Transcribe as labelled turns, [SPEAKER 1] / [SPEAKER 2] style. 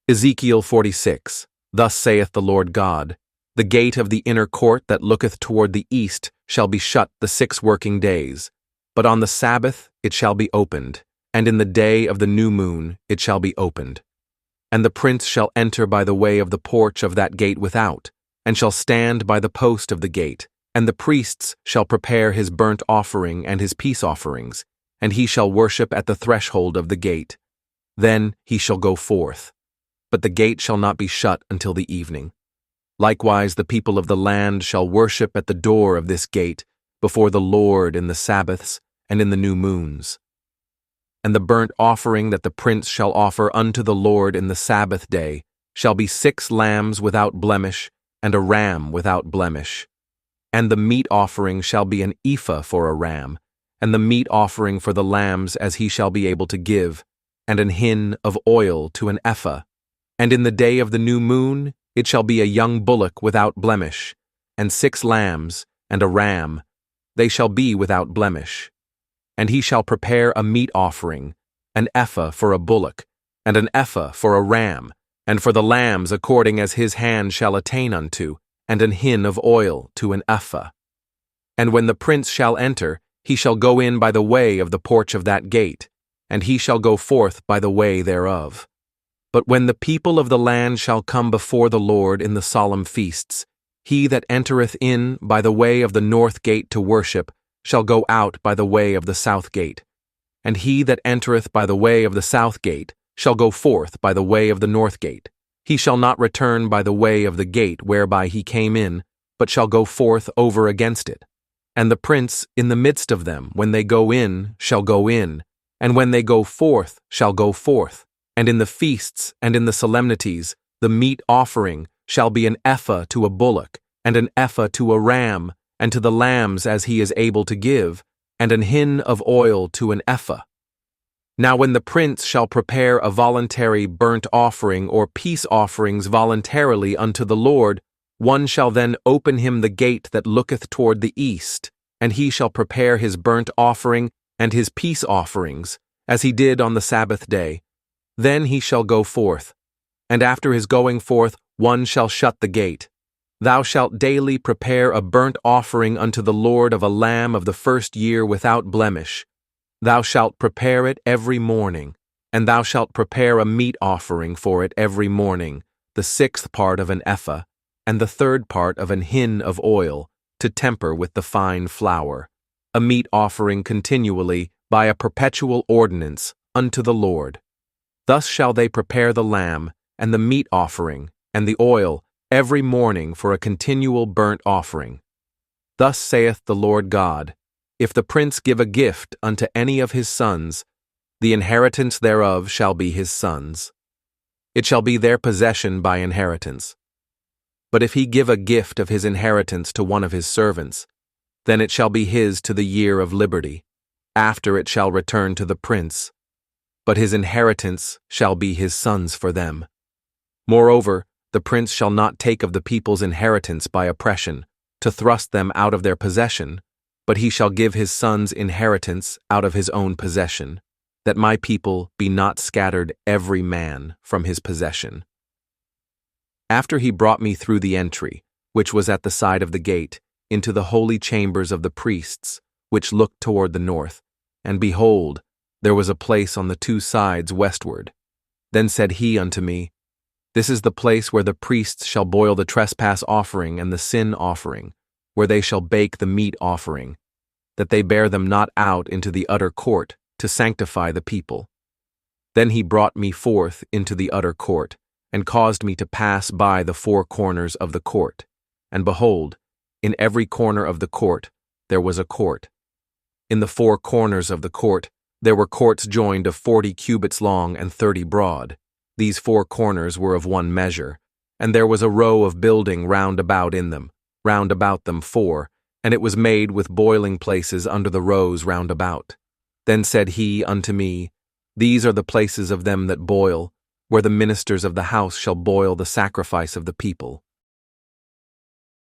[SPEAKER 1] Ezekiel 46. Thus saith the Lord God, The gate of the inner court that looketh toward the east shall be shut the 6 working days, but on the Sabbath it shall be opened, and in the day of the new moon it shall be opened. And the prince shall enter by the way of the porch of that gate without, and shall stand by the post of the gate, and the priests shall prepare his burnt offering and his peace offerings, and he shall worship at the threshold of the gate. Then he shall go forth. But the gate shall not be shut until the evening. Likewise the people of the land shall worship at the door of this gate before the Lord in the Sabbaths and in the new moons. And the burnt offering that the prince shall offer unto the Lord in the Sabbath day shall be 6 lambs without blemish and a ram without blemish. And the meat offering shall be an ephah for a ram, and the meat offering for the lambs as he shall be able to give, and an hin of oil to an ephah. And in the day of the new moon it shall be a young bullock without blemish, and 6 lambs, and a ram, they shall be without blemish. And he shall prepare a meat offering, an ephah for a bullock, and an ephah for a ram, and for the lambs according as his hand shall attain unto, and an hin of oil to an ephah. And when the prince shall enter, he shall go in by the way of the porch of that gate, and he shall go forth by the way thereof. But when the people of the land shall come before the Lord in the solemn feasts, he that entereth in by the way of the north gate to worship shall go out by the way of the south gate, and he that entereth by the way of the south gate shall go forth by the way of the north gate. He shall not return by the way of the gate whereby he came in, but shall go forth over against it. And the prince in the midst of them, when they go in, shall go in, and when they go forth, shall go forth. And in the feasts and in the solemnities, the meat offering shall be an ephah to a bullock, and an ephah to a ram, and to the lambs as he is able to give, and an hin of oil to an ephah. Now when the prince shall prepare a voluntary burnt offering or peace offerings voluntarily unto the Lord, one shall then open him the gate that looketh toward the east, and he shall prepare his burnt offering and his peace offerings, as he did on the Sabbath day. Then he shall go forth, and after his going forth one shall shut the gate. Thou shalt daily prepare a burnt offering unto the Lord of a lamb of the first year without blemish. Thou shalt prepare it every morning, and thou shalt prepare a meat offering for it every morning, the 6th part of an ephah, and the 3rd part of an hin of oil, to temper with the fine flour, a meat offering continually by a perpetual ordinance unto the Lord. Thus shall they prepare the lamb, and the meat offering, and the oil, every morning for a continual burnt offering. Thus saith the Lord God, If the prince give a gift unto any of his sons, the inheritance thereof shall be his sons. It shall be their possession by inheritance. But if he give a gift of his inheritance to one of his servants, then it shall be his to the year of liberty. After it shall return to the prince. But his inheritance shall be his sons for them. Moreover, the prince shall not take of the people's inheritance by oppression, to thrust them out of their possession, but he shall give his sons inheritance out of his own possession, that my people be not scattered every man from his possession. After he brought me through the entry, which was at the side of the gate, into the holy chambers of the priests, which looked toward the north, and behold, there was a place on the 2 sides westward. Then said he unto me, This is the place where the priests shall boil the trespass offering and the sin offering, where they shall bake the meat offering, that they bear them not out into the utter court, to sanctify the people. Then he brought me forth into the utter court, and caused me to pass by the 4 corners of the court. And behold, in every corner of the court there was a court. In the 4 corners of the court there were courts joined of 40 cubits long and 30 broad. These 4 corners were of one measure, and there was a row of building round about in them, round about them 4, and it was made with boiling places under the rows round about. Then said he unto me, These are the places of them that boil, where the ministers of the house shall boil the sacrifice of the people.